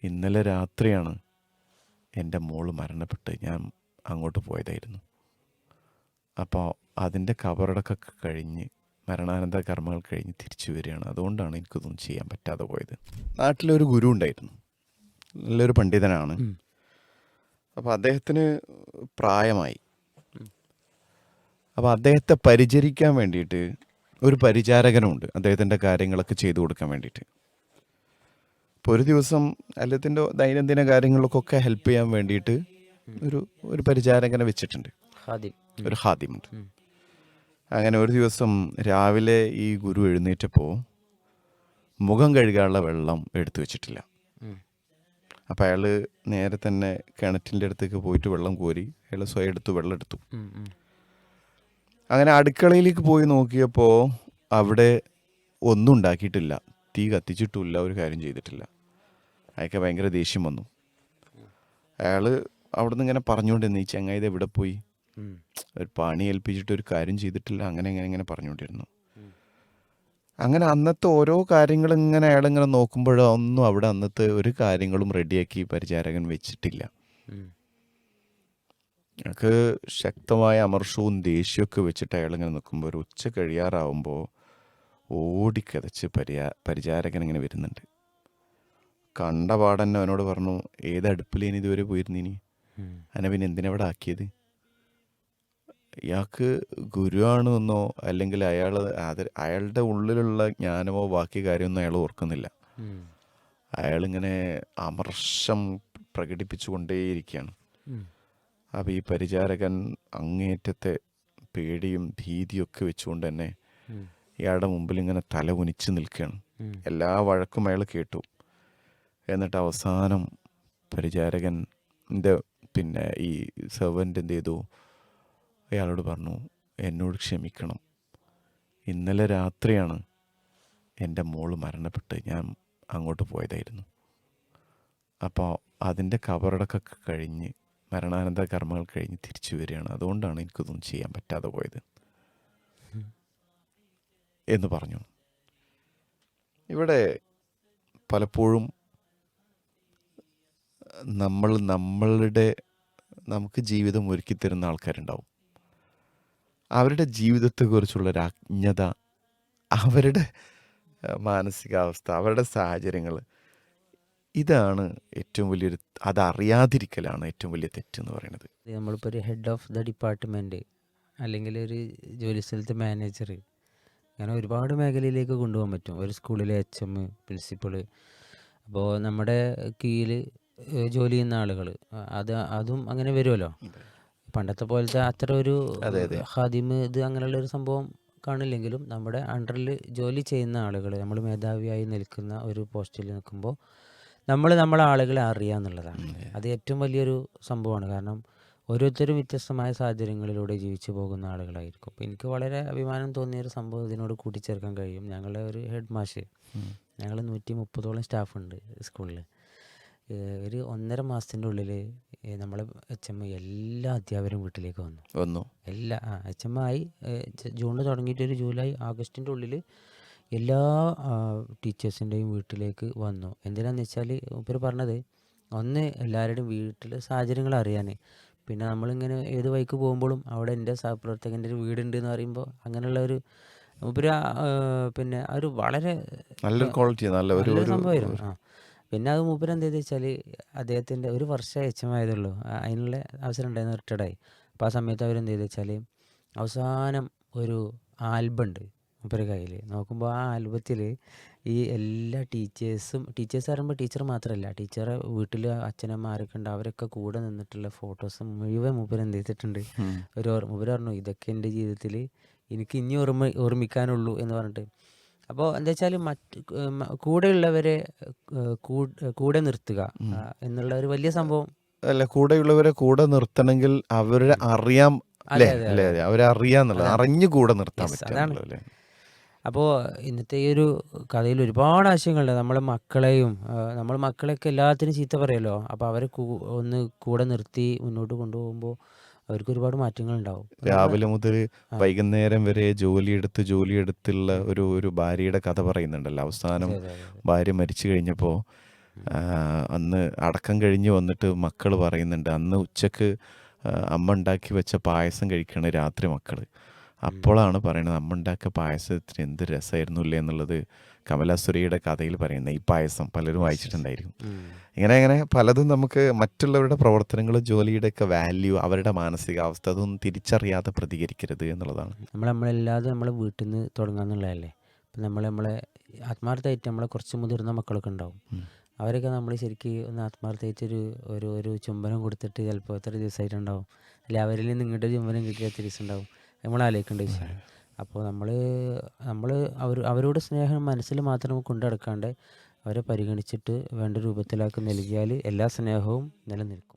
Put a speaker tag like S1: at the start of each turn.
S1: ഇന്നലെ രാത്രിയാണ് എൻ്റെ മോള് മരണപ്പെട്ട് ഞാൻ അങ്ങോട്ട് പോയതായിരുന്നു. അപ്പോൾ അതിൻ്റെ കബറടക്കൊക്കെ കഴിഞ്ഞ് മരണാനന്തര കർമ്മങ്ങൾ കഴിഞ്ഞ് തിരിച്ചു വരികയാണ്. അതുകൊണ്ടാണ് എനിക്കിതൊന്നും ചെയ്യാൻ പറ്റാതെ പോയത്. നാട്ടിലൊരു ഗുരു ഉണ്ടായിരുന്നു, നല്ലൊരു പണ്ഡിതനാണ്. അപ്പോൾ അദ്ദേഹത്തിന് പ്രായമായി. അപ്പോൾ അദ്ദേഹത്തെ പരിചരിക്കാൻ വേണ്ടിയിട്ട് ഒരു പരിചാരകനുണ്ട്, അദ്ദേഹത്തിൻ്റെ കാര്യങ്ങളൊക്കെ ചെയ്തു കൊടുക്കാൻ വേണ്ടിയിട്ട്. ഇപ്പോൾ ഒരു ദിവസം അദ്ദേഹത്തിൻ്റെ ദൈനംദിന കാര്യങ്ങൾക്കൊക്കെ ഹെൽപ്പ് ചെയ്യാൻ വേണ്ടിയിട്ട് ഒരു പരിചാരകനെ വെച്ചിട്ടുണ്ട്, ഒരു ഹാദിമുണ്ട്. അങ്ങനെ ഒരു ദിവസം രാവിലെ ഈ ഗുരു എഴുന്നേറ്റപ്പോൾ മുഖം കഴുകാനുള്ള വെള്ളം എടുത്തു വെച്ചിട്ടില്ല. അപ്പോൾ അയാൾ നേരെ തന്നെ കിണറ്റിൻ്റെ അടുത്തേക്ക് പോയിട്ട് വെള്ളം കോരി അയാൾ സ്വയം വെള്ളം എടുത്തു. അങ്ങനെ അടുക്കളയിലേക്ക് പോയി നോക്കിയപ്പോൾ അവിടെ ഒന്നും ഉണ്ടാക്കിയിട്ടില്ല, തീ കത്തിച്ചിട്ടില്ല, ഒരു കാര്യം ചെയ്തിട്ടില്ല. അയാൾക്ക് ഭയങ്കര ദേഷ്യം വന്നു. അയാൾ അവിടെ നിന്ന് ഇങ്ങനെ പറഞ്ഞുകൊണ്ടിരുന്നു, ഈ ചങ്ങായി ഇത് എവിടെ പോയി, ഒരു പണി ഏൽപ്പിച്ചിട്ട് ഒരു കാര്യം ചെയ്തിട്ടില്ല, അങ്ങനെ ഇങ്ങനെ പറഞ്ഞുകൊണ്ടിരുന്നു. അങ്ങനെ അന്നത്തെ ഓരോ കാര്യങ്ങളും ഇങ്ങനെ അയാളിങ്ങനെ നോക്കുമ്പോഴോ ഒന്നും അവിടെ അന്നത്തെ ഒരു കാര്യങ്ങളും റെഡിയാക്കി പരിചാരകൻ വെച്ചിട്ടില്ല. അയാൾക്ക് ശക്തമായ അമർഷവും ദേഷ്യമൊക്കെ വെച്ചിട്ട് അയാളിങ്ങനെ നിൽക്കുമ്പോൾ ഒരു ഉച്ച കഴിയാറാവുമ്പോൾ ഓടിക്കതച്ച് പരിചാരകൻ ഇങ്ങനെ വരുന്നുണ്ട്. കണ്ട പാടന്നെ അവനോട് പറഞ്ഞു, ഏത് അടുപ്പിലേനി ഇതുവരെ പോയിരുന്നിനി, അനെ പിന്നെ എന്തിനവിടെ ആക്കിയത്? ഇയാൾക്ക് ഗുരുവാണെന്നോ അല്ലെങ്കിൽ അയാളുടെ ഉള്ളിലുള്ള ജ്ഞാനമോ ബാക്കി കാര്യമൊന്നും അയാൾ ഓർക്കുന്നില്ല. അയാളിങ്ങനെ അമർഷം പ്രകടിപ്പിച്ചുകൊണ്ടേയിരിക്കുകയാണ്. അപ്പോൾ ഈ പരിചാരകൻ അങ്ങേറ്റത്തെ പേടിയും ഭീതിയൊക്കെ വെച്ചുകൊണ്ട് തന്നെ ഇയാളുടെ മുമ്പിൽ ഇങ്ങനെ തല കുനിച്ച് നിൽക്കുകയാണ്. എല്ലാ വഴക്കും അയാൾ കേട്ടു. എന്നിട്ട് അവസാനം പരിചാരകൻ്റെ ഈ സെർവൻ്റ് എന്ത് ചെയ്തു, അയാളോട് പറഞ്ഞു, എന്നോട് ക്ഷമിക്കണം, ഇന്നലെ രാത്രിയാണ് എൻ്റെ മോള് മരണപ്പെട്ട് ഞാൻ അങ്ങോട്ട് പോയതായിരുന്നു. അപ്പോൾ അതിൻ്റെ കബറടക്കൊക്കെ കഴിഞ്ഞ് മരണാനന്തര കർമ്മങ്ങൾ കഴിഞ്ഞ് തിരിച്ചു വരികയാണ്. അതുകൊണ്ടാണ് എനിക്കിതൊന്നും ചെയ്യാൻ പറ്റാതെ പോയത് എന്ന് പറഞ്ഞു. ഇവിടെ പലപ്പോഴും നമുക്ക് ജീവിതം ഒരുക്കി തരുന്ന ആൾക്കാരുണ്ടാവും. അവരുടെ ജീവിതത്തെക്കുറിച്ചുള്ളൊരു അജ്ഞത, അവരുടെ മാനസികാവസ്ഥ, അവരുടെ സാഹചര്യങ്ങൾ, ഇതാണ് ഏറ്റവും വലിയൊരു, അതറിയാതിരിക്കലാണ് ഏറ്റവും വലിയ തെറ്റെന്ന് പറയുന്നത്.
S2: നമ്മളിപ്പോൾ ഒരു ഹെഡ് ഓഫ് ദ ഡിപ്പാർട്ട്മെൻറ്റ് അല്ലെങ്കിൽ ഒരു ജോലി സ്ഥലത്തെ മാനേജർ, അങ്ങനെ ഒരുപാട് മേഖലയിലേക്ക് കൊണ്ടുപോകാൻ പറ്റും. ഒരു സ്കൂളിലെ HM, പ്രിൻസിപ്പൾ, അപ്പോൾ നമ്മുടെ കീഴിൽ ജോലി ചെയ്യുന്ന ആളുകൾ, അതും അങ്ങനെ വരുമല്ലോ. പണ്ടത്തെ പോലത്തെ അത്ര ഒരു ഹാദിമ് ഇത് അങ്ങനെയുള്ളൊരു സംഭവം കാണില്ലെങ്കിലും നമ്മുടെ അണ്ടറിൽ ജോലി ചെയ്യുന്ന ആളുകൾ, നമ്മൾ മേധാവിയായി നിൽക്കുന്ന ഒരു പോസ്റ്റിൽ നിൽക്കുമ്പോൾ നമ്മളെ ആളുകളെ അറിയുക എന്നുള്ളതാണ്. അത് ഏറ്റവും വലിയൊരു സംഭവമാണ്. കാരണം ഓരോരുത്തരും വ്യത്യസ്തമായ സാഹചര്യങ്ങളിലൂടെ ജീവിച്ചു പോകുന്ന ആളുകളായിരിക്കും. അപ്പോൾ എനിക്ക് വളരെ അഭിമാനം തോന്നിയൊരു സംഭവം ഇതിനോട് കൂട്ടിച്ചേർക്കാൻ കഴിയും. ഞങ്ങളുടെ ഒരു ഹെഡ് മാഷ്, ഞങ്ങൾ 130ഓളം സ്റ്റാഫുണ്ട് സ്കൂളിൽ. ഒരു 1.5 മാസത്തിൻ്റെ ഉള്ളിൽ നമ്മളെ HM എല്ലാ അധ്യാപകരും വീട്ടിലേക്ക് വന്നു. എല്ലാ HM ആയി ജൂണിൽ തുടങ്ങിയിട്ട് ഒരു ജൂലൈ ആഗസ്റ്റിൻ്റെ ഉള്ളിൽ എല്ലാ ടീച്ചേഴ്സിൻ്റെയും വീട്ടിലേക്ക് വന്നു. എന്തിനാന്ന് വെച്ചാൽ ഇവർ പറഞ്ഞത്, ഒന്ന് എല്ലാവരുടെയും വീട്ടിലെ സാഹചര്യങ്ങൾ അറിയാൻ, പിന്നെ നമ്മളിങ്ങനെ ഏത് വഴിക്ക് പോകുമ്പോഴും അവിടെ എൻ്റെ സഹപ്രവർത്തകൻ്റെ ഒരു വീടുണ്ട് എന്ന് പറയുമ്പോൾ അങ്ങനെയുള്ള ഒരു ഉപരി പിന്നെ ഒരു വളരെ
S1: നല്ലൊരു ക്വാളിറ്റി, നല്ലൊരു
S2: സംഭവമായിരുന്നു. പിന്നെ അത് മൂപ്പര് എന്ത് ചെയ്തെന്ന് വെച്ചാൽ അദ്ദേഹത്തിൻ്റെ ഒരു വർഷം HM ആയതുള്ളൂ, അതിനുള്ള അവസരം ഉണ്ടായിരുന്നു, റിട്ടയർഡായി. അപ്പോൾ ആ സമയത്ത് അവരെന്ത് ചെയ്തെന്ന് വെച്ചാൽ അവസാനം ഒരു ആൽബം ഉണ്ട് മൂപ്പര് കയ്യിൽ. നോക്കുമ്പോൾ ആ ആൽബത്തിൽ ഈ എല്ലാ ടീച്ചേഴ്സ് പറയുമ്പോൾ ടീച്ചർ മാത്രമല്ല, ടീച്ചറെ വീട്ടിൽ അച്ഛനമ്മമാരൊക്കെ ഉണ്ട്, അവരൊക്കെ കൂടെ നിന്നിട്ടുള്ള ഫോട്ടോസ് മുഴുവൻ മൂപ്പര് എന്ത് ചെയ്തിട്ടുണ്ട്. മൂപ്പര് പറഞ്ഞു, ഇതൊക്കെ എൻ്റെ ജീവിതത്തിൽ എനിക്ക് ഇനി ഓർമ്മിക്കാനുള്ളൂ എന്ന് പറഞ്ഞിട്ട്. അപ്പോൾ എന്താ വെച്ചാൽ കൂടെയുള്ളവരെ കൂടെ നിർത്തുക എന്നുള്ള ഒരു വലിയ സംഭവം.
S1: അല്ല, കൂടെയുള്ളവരെ കൂടെ നിർത്തണമെങ്കിൽ അവരെ അറിയാം, അവരെ അറിയാന്നുള്ളത്, അറിഞ്ഞു കൂടെ നിർത്താൻ പറ്റും.
S2: അപ്പോൾ ഇന്നത്തെ ഈ ഒരു കഥയിൽ ഒരുപാട് ആശയങ്ങളുണ്ട്. നമ്മളെ മക്കളെയൊക്കെ എല്ലാത്തിനും ചീത്ത പറയുമല്ലോ. അപ്പോൾ അവരെ ഒന്ന് കൂടെ നിർത്തി മുന്നോട്ട് കൊണ്ടുപോകുമ്പോൾ അവർക്ക് ഒരുപാട് മാറ്റങ്ങൾ ഉണ്ടാവും.
S1: രാവിലെ മുതൽ വൈകുന്നേരം വരെ ജോലിയെടുത്തുള്ള ഒരു ഭാര്യയുടെ കഥ പറയുന്നുണ്ടല്ലോ. അവസാനം ഭാര്യ മരിച്ചു കഴിഞ്ഞപ്പോൾ അന്ന് അടക്കം കഴിഞ്ഞ് വന്നിട്ട് മക്കൾ പറയുന്നുണ്ട് അന്ന് ഉച്ചക്ക് അമ്മ ഉണ്ടാക്കി വെച്ച പായസം കഴിക്കണ രാത്രി മക്കൾ. അപ്പോഴാണ് പറയുന്നത് അമ്മ ഉണ്ടാക്കിയ പായസത്തിന് എന്ത് രസമായിരുന്നു ഇല്ലേ എന്നുള്ളത് കമലാസുരയുടെ കഥയിൽ പറയുന്നത്. ഈ പായസം പലരും വായിച്ചിട്ടുണ്ടായിരിക്കും. ഇങ്ങനെ പലതും നമുക്ക് മറ്റുള്ളവരുടെ പ്രവർത്തനങ്ങളും ജോലിയുടെയൊക്കെ വാല്യൂ, അവരുടെ മാനസികാവസ്ഥ അതൊന്നും തിരിച്ചറിയാതെ പ്രതികരിക്കരുത് എന്നുള്ളതാണ്.
S2: നമ്മളെല്ലാതും നമ്മളെ വീട്ടിൽ നിന്ന് തുടങ്ങാന്നുള്ളതല്ലേ. ഇപ്പം നമ്മളെ ആത്മാർത്ഥമായിട്ട് നമ്മളെ കുറച്ച് മുതിർന്ന മക്കളൊക്കെ ഉണ്ടാവും. അവരൊക്കെ നമ്മൾ ശരിക്കും ഒന്ന് ആത്മാർത്ഥമായിട്ടൊരു ഒരു ഒരു ചുംബനം കൊടുത്തിട്ട് ചിലപ്പോൾ എത്ര ദിവസമായിട്ടുണ്ടാവും, അല്ലെ അവരിൽ നിന്ന് ഇങ്ങോട്ട് ചുംബനം കിട്ടിയ എത്ര ദിവസം ഉണ്ടാവും, നമ്മൾ ആലോചിക്കേണ്ട വിഷയമാണ്. അപ്പോൾ നമ്മൾ അവരോട് സ്നേഹം മനസ്സിൽ മാത്രം കൊണ്ടു നടക്കാണ്ട് അവരെ പരിഗണിച്ചിട്ട് വേണ്ട രൂപത്തിലാക്കി നൽകിയാൽ എല്ലാ സ്നേഹവും നിലനിൽക്കും.